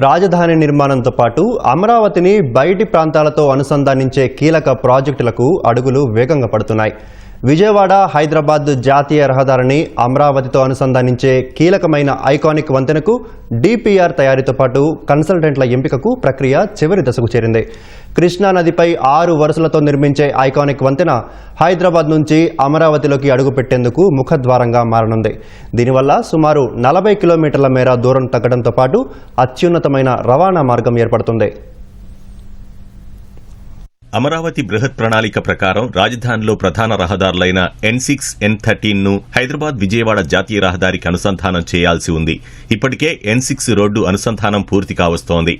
రాజధాని నిర్మాణంతో పాటు అమరావతిని బయటి ప్రాంతాలతో అనుసంధానించే కీలక ప్రాజెక్టులకు అడుగులు వేగంగా పడుతున్నాయి. విజయవాడ హైదరాబాద్ జాతీయ రహదారిని అమరావతితో అనుసంధానించే కీలకమైన ఐకానిక్ వంతెనకు డిపిఆర్ తయారీతో పాటు కన్సల్టెంట్ల ఎంపికకు ప్రక్రియ చివరి దశకు చేరింది. కృష్ణా నదిపై 6 వరుసలతో నిర్మించే ఐకానిక్ వంతెన హైదరాబాద్ నుంచి అమరావతిలోకి అడుగుపెట్టేందుకు ముఖద్వారంగా మారనుంది. దీనివల్ల సుమారు 40 కిలోమీటర్ల మేర దూరం తగ్గడంతో పాటు అత్యున్నతమైన రవాణా మార్గం ఏర్పడుతుంది. అమరావతి బృహత్ ప్రణాళిక ప్రకారం రాజధానిలో ప్రధాన రహదారులైన N6, N13ను హైదరాబాద్ విజయవాడ జాతీయ రహదారికి అనుసంధానం చేయాల్సి ఉంది. ఇప్పటికే N6 రోడ్డు అనుసంధానం పూర్తి కావస్తోంది.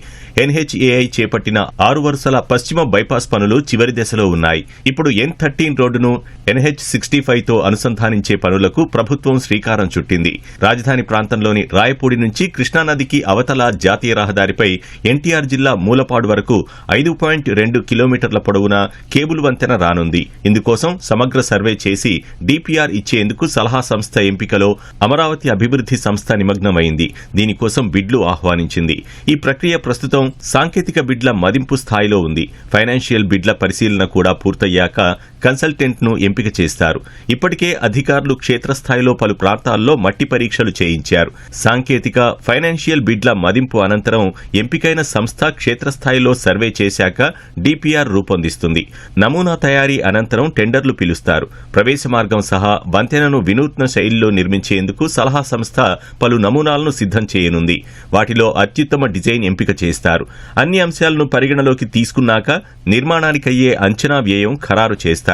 NHAI చేపట్టిన 6 వరుసల పశ్చిమ బైపాస్ పనులు చివరి దశలో ఉన్నాయి. ఇప్పుడు N13 రోడ్డును NH65తో అనుసంధానించే పనులకు ప్రభుత్వం శ్రీకారం చుట్టింది. రాజధాని ప్రాంతంలోని రాయపూడి నుంచి కృష్ణానదికి అవతల జాతీయ రహదారిపై ఎన్టీఆర్ జిల్లా మూలపాడు వరకు 5.2 కిలోమీటర్ల పొడవున కేబుల్ వంతెన రానుంది. ఇందుకోసం సమగ్ర సర్వే చేసి డిపిఆర్ ఇచ్చేందుకు సలహా సంస్థ ఎంపికలో అమరావతి అభివృద్ధి సంస్థ నిమగ్నమైంది. దీనికోసం బిడ్లు ఆహ్వానించింది. ఈ ప్రక్రియ ప్రస్తుతం సాంకేతిక బిడ్ల మదింపు స్థాయిలో ఉంది. ఫైనాన్షియల్ బిడ్ల పరిశీలన కూడా పూర్తయ్యాక కన్సల్టెంట్ను ఎంపిక చేస్తారు. ఇప్పటికే అధికారులు క్షేత్రస్థాయిలో పలు ప్రాంతాల్లో మట్టి పరీక్షలు చేయించారు. సాంకేతిక ఫైనాన్షియల్ బిడ్ల మదింపు అనంతరం ఎంపికైన సంస్థ క్షేత్రస్థాయిలో సర్వే చేశాక డిపిఆర్ రూపొందిస్తుంది. నమూనా తయారీ అనంతరం టెండర్లు పిలుస్తారు. ప్రవేశ మార్గం సహా వంతెనను వినూత్న శైలిలో నిర్మించేందుకు సలహా సంస్థ పలు నమూనాలను సిద్ధం చేయనుంది. వాటిలో అత్యుత్తమ డిజైన్ ఎంపిక చేస్తారు. అన్ని అంశాలను పరిగణలోకి తీసుకున్నాక నిర్మాణానికయ్యే అంచనా వ్యయం ఖరారు చేస్తారు.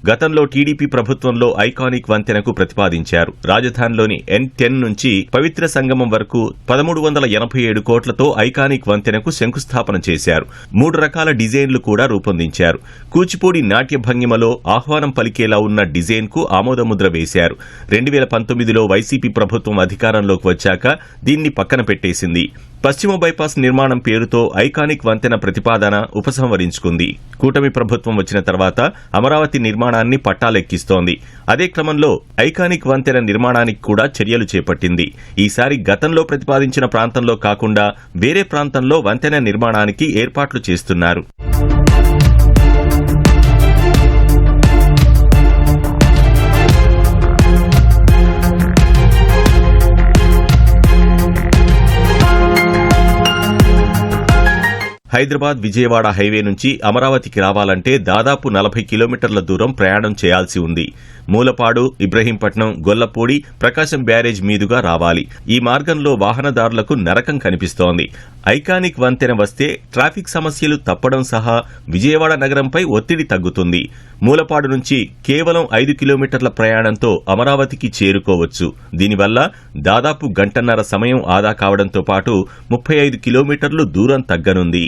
గతంలో టీడీపీ ప్రభుత్వంలో ఐకానిక్ వంతెనకు ప్రతిపాదించారు. రాజధానిలోని N10 నుంచి పవిత్ర సంగమం వరకు 1387 కోట్లతో ఐకానిక్ వంతెనకు శంకుస్థాపన చేశారు. 3 రకాల డిజైన్లు కూడా రూపొందించారు. కూచిపూడి నాట్య భంగిమలో ఆహ్వానం పలికేలా ఉన్న డిజైన్కు ఆమోదముద్ర వేశారు. 2019లో వైసీపీ ప్రభుత్వం అధికారంలోకి వచ్చాక దీన్ని పక్కన పెట్టేసింది. పశ్చిమ బైపాస్ నిర్మాణం పేరుతో ఐకానిక్ వంతెన ప్రతిపాదన ఉపసంహరించుకుంది. కూటమి ప్రభుత్వం వచ్చిన తర్వాత అమరావతి నిర్మాణాన్ని పట్టాలెక్కిస్తోంది. అదే క్రమంలో ఐకానిక్ వంతెన నిర్మాణానికి కూడా చర్యలు చేపట్టింది. ఈసారి గతంలో ప్రతిపాదించిన ప్రాంతంలో కాకుండా వేరే ప్రాంతంలో వంతెన నిర్మాణానికి ఏర్పాట్లు చేస్తున్నారు. హైదరాబాద్ విజయవాడ హైవే నుంచి అమరావతికి రావాలంటే దాదాపు 40 కిలోమీటర్ల దూరం ప్రయాణం చేయాల్సి ఉంది. మూలపాడు, ఇబ్రహీంపట్నం, గొల్లపూడి, ప్రకాశం బ్యారేజ్ మీదుగా రావాలి. ఈ మార్గంలో వాహనదారులకు నరకం కనిపిస్తోంది. ఐకానిక్ వంతెన వస్తే ట్రాఫిక్ సమస్యలు తప్పడం సహా విజయవాడ నగరంపై ఒత్తిడి తగ్గుతుంది. మూలపాడు నుంచి కేవలం 5 కిలోమీటర్ల ప్రయాణంతో అమరావతికి చేరుకోవచ్చు. దీనివల్ల దాదాపు గంటన్నర సమయం ఆదా కావడంతో పాటు 35 కిలోమీటర్లు దూరం తగ్గనుంది.